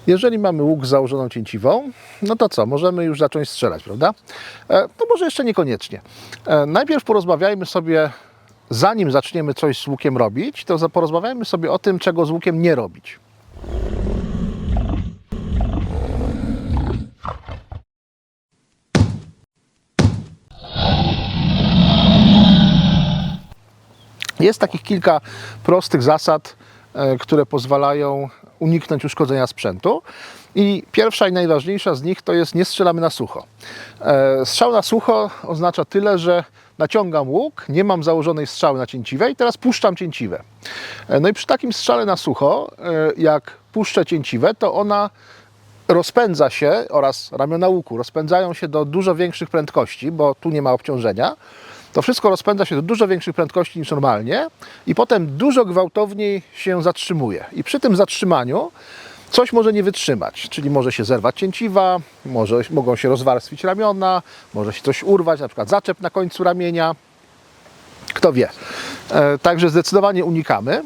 Jeżeli mamy łuk z założoną cięciwą, no to co? Możemy już zacząć strzelać, prawda? No może jeszcze niekoniecznie. Najpierw porozmawiajmy sobie, zanim zaczniemy coś z łukiem robić, to porozmawiajmy sobie o tym, czego z łukiem nie robić. Jest takich kilka prostych zasad, które pozwalają uniknąć uszkodzenia sprzętu. I pierwsza i najważniejsza z nich to jest: nie strzelamy na sucho. Strzał na sucho oznacza tyle, że naciągam łuk, nie mam założonej strzały na cięciwę i teraz puszczam cięciwę. No i przy takim strzale na sucho, jak puszczę cięciwę, to ona rozpędza się, oraz ramiona łuku rozpędzają się do dużo większych prędkości, bo tu nie ma obciążenia. To wszystko rozpędza się do dużo większych prędkości niż normalnie i potem dużo gwałtowniej się zatrzymuje. I przy tym zatrzymaniu coś może nie wytrzymać, czyli może się zerwać cięciwa, mogą się rozwarstwić ramiona, może się coś urwać, na przykład zaczep na końcu ramienia. Kto wie. Także zdecydowanie unikamy,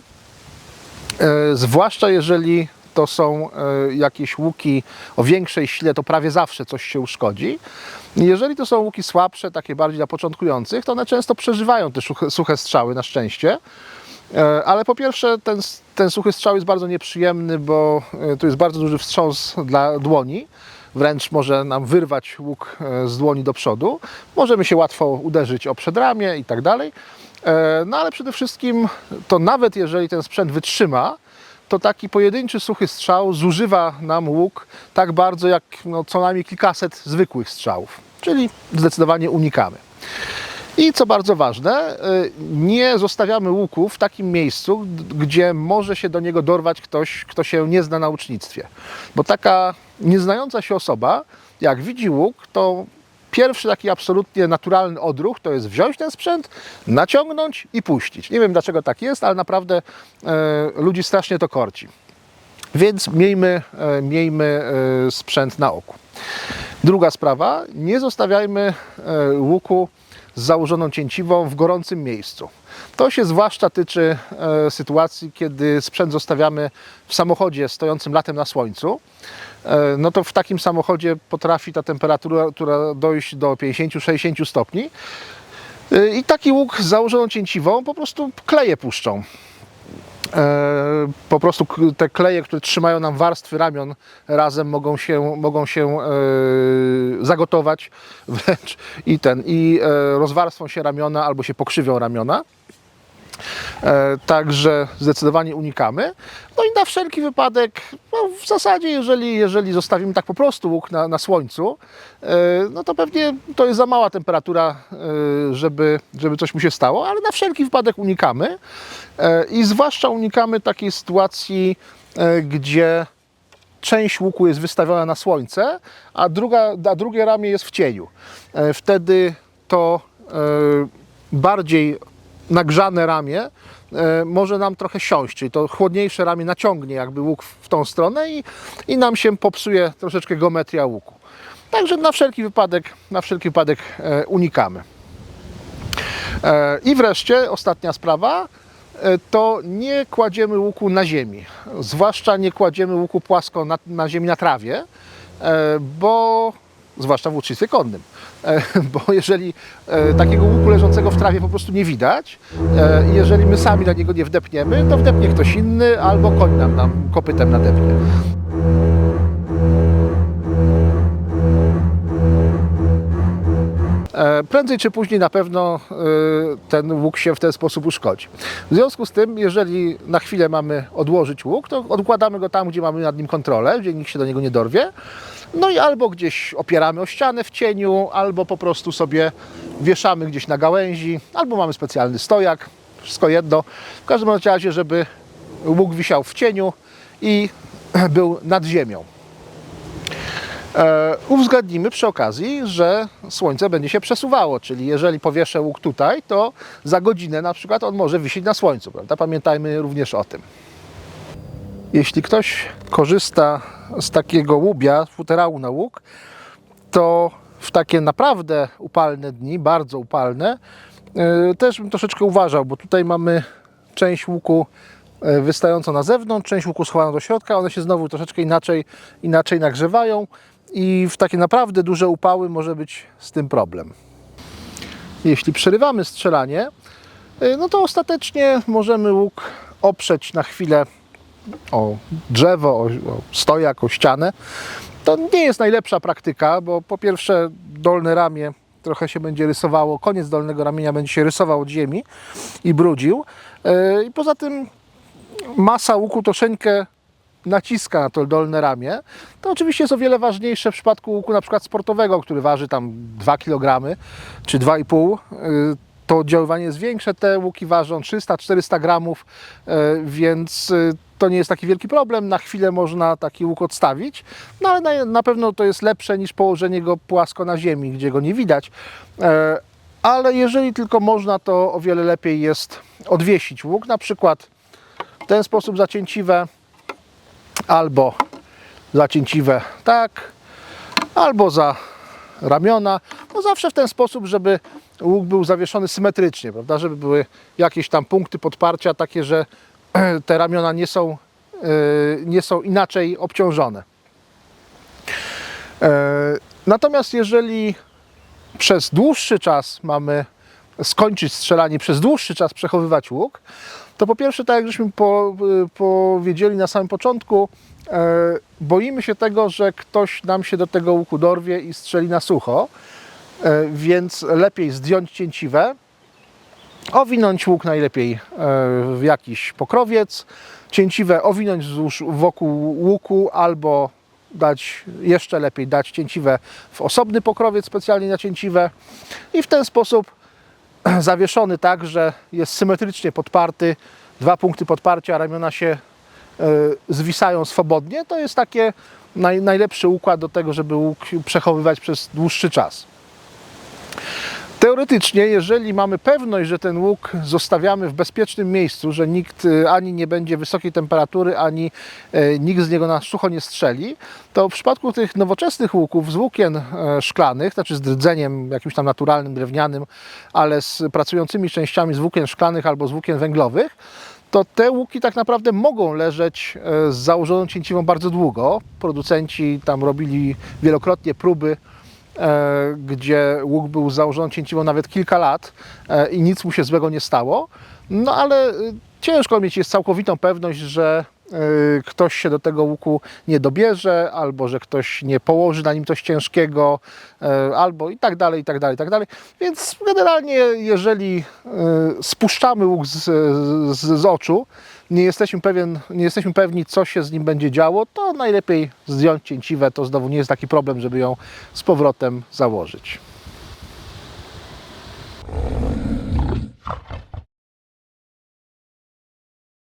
zwłaszcza jeżeli to są jakieś łuki o większej sile, to prawie zawsze coś się uszkodzi. Jeżeli to są łuki słabsze, takie bardziej dla początkujących, to one często przeżywają te suche strzały, na szczęście. Ale po pierwsze ten suchy strzał jest bardzo nieprzyjemny, bo tu jest bardzo duży wstrząs dla dłoni. Wręcz może nam wyrwać łuk z dłoni do przodu. Możemy się łatwo uderzyć o przedramię i tak dalej. No ale przede wszystkim to nawet jeżeli ten sprzęt wytrzyma, to taki pojedynczy suchy strzał zużywa nam łuk tak bardzo jak co najmniej kilkaset zwykłych strzałów. Czyli zdecydowanie unikamy. I co bardzo ważne, nie zostawiamy łuku w takim miejscu, gdzie może się do niego dorwać ktoś, kto się nie zna na łucznictwie. Bo taka nieznająca się osoba, jak widzi łuk, to pierwszy taki absolutnie naturalny odruch to jest wziąć ten sprzęt, naciągnąć i puścić. Nie wiem, dlaczego tak jest, ale naprawdę ludzi strasznie to korci. Więc miejmy sprzęt na oku. Druga sprawa, nie zostawiajmy łuku z założoną cięciwą w gorącym miejscu. To się zwłaszcza tyczy sytuacji, kiedy sprzęt zostawiamy w samochodzie stojącym latem na słońcu. No to w takim samochodzie potrafi ta temperatura dojść do 50-60 stopni i taki łuk z założoną cięciwą po prostu kleje puszczą. Po prostu te kleje, które trzymają nam warstwy ramion razem, mogą się zagotować wręcz i rozwarstwą się ramiona albo się pokrzywią ramiona. Także zdecydowanie unikamy. No i na wszelki wypadek, w zasadzie jeżeli zostawimy tak po prostu łuk na słońcu, no to pewnie to jest za mała temperatura, żeby coś mu się stało, ale na wszelki wypadek unikamy. I zwłaszcza unikamy takiej sytuacji, gdzie część łuku jest wystawiona na słońce, a drugie ramię jest w cieniu. Wtedy to bardziej nagrzane ramię może nam trochę siąść, czyli to chłodniejsze ramię naciągnie jakby łuk w tą stronę i nam się popsuje troszeczkę geometria łuku. Także na wszelki wypadek unikamy. I wreszcie ostatnia sprawa, to nie kładziemy łuku na ziemi, zwłaszcza nie kładziemy łuku płasko na ziemi na trawie, zwłaszcza w łucznictwie konnym, bo jeżeli takiego łuku leżącego w trawie po prostu nie widać, jeżeli my sami na niego nie wdepniemy, to wdepnie ktoś inny albo koń nam kopytem nadepnie. Prędzej czy później na pewno ten łuk się w ten sposób uszkodzi. W związku z tym, jeżeli na chwilę mamy odłożyć łuk, to odkładamy go tam, gdzie mamy nad nim kontrolę, gdzie nikt się do niego nie dorwie. No i albo gdzieś opieramy o ścianę w cieniu, albo po prostu sobie wieszamy gdzieś na gałęzi, albo mamy specjalny stojak, wszystko jedno. W każdym razie, żeby łuk wisiał w cieniu i był nad ziemią. Uwzględnimy przy okazji, że słońce będzie się przesuwało, czyli jeżeli powieszę łuk tutaj, to za godzinę na przykład on może wisieć na słońcu, prawda? Pamiętajmy również o tym. Jeśli ktoś korzysta z takiego łubia, futerału na łuk, to w takie naprawdę upalne dni, bardzo upalne, też bym troszeczkę uważał, bo tutaj mamy część łuku wystającą na zewnątrz, część łuku schowaną do środka, one się znowu troszeczkę inaczej nagrzewają i w takie naprawdę duże upały może być z tym problem. Jeśli przerywamy strzelanie, no to ostatecznie możemy łuk oprzeć na chwilę o drzewo, o stojak, o ścianę. To nie jest najlepsza praktyka, bo po pierwsze dolne ramię trochę się będzie rysowało, koniec dolnego ramienia będzie się rysował od ziemi i brudził. I poza tym masa łuku troszeczkę naciska na to dolne ramię. To oczywiście jest o wiele ważniejsze w przypadku łuku na przykład sportowego, który waży tam 2 kg czy 2,5 kg. To oddziaływanie jest większe, te łuki ważą 300-400 gramów, więc to nie jest taki wielki problem. Na chwilę można taki łuk odstawić, no ale na pewno to jest lepsze niż położenie go płasko na ziemi, gdzie go nie widać. Ale jeżeli tylko można, to o wiele lepiej jest odwiesić łuk, na przykład w ten sposób zacięciwe, albo zacięciwe tak, albo za ramiona. No zawsze w ten sposób, żeby łuk był zawieszony symetrycznie, prawda? Żeby były jakieś tam punkty podparcia takie, że te ramiona nie są inaczej obciążone. Natomiast jeżeli przez dłuższy czas mamy skończyć strzelanie, przez dłuższy czas przechowywać łuk, to po pierwsze, tak jak żeśmy powiedzieli na samym początku, boimy się tego, że ktoś nam się do tego łuku dorwie i strzeli na sucho, więc lepiej zdjąć cięciwe, owinąć łuk najlepiej w jakiś pokrowiec, cięciwe owinąć wokół łuku albo jeszcze lepiej dać cięciwe w osobny pokrowiec specjalnie na cięciwe i w ten sposób zawieszony tak, że jest symetrycznie podparty, 2 punkty podparcia, ramiona się zwisają swobodnie. To jest takie najlepszy układ do tego, żeby łuk przechowywać przez dłuższy czas. Teoretycznie, jeżeli mamy pewność, że ten łuk zostawiamy w bezpiecznym miejscu, że nikt ani nie będzie wysokiej temperatury, ani nikt z niego na sucho nie strzeli, to w przypadku tych nowoczesnych łuków z włókien szklanych, znaczy z rdzeniem jakimś tam naturalnym, drewnianym, ale z pracującymi częściami z włókien szklanych albo z włókien węglowych, to te łuki tak naprawdę mogą leżeć z założoną cięciwą bardzo długo. Producenci tam robili wielokrotnie próby, gdzie łuk był z założoną cięciwą nawet kilka lat i nic mu się złego nie stało. No ale ciężko mieć jest całkowitą pewność, że ktoś się do tego łuku nie dobierze, albo że ktoś nie położy na nim coś ciężkiego, albo i tak dalej, i tak dalej, i tak dalej. Więc generalnie, jeżeli spuszczamy łuk z oczu, nie jesteśmy pewni, co się z nim będzie działo, to najlepiej zdjąć cięciwę. To znowu nie jest taki problem, żeby ją z powrotem założyć.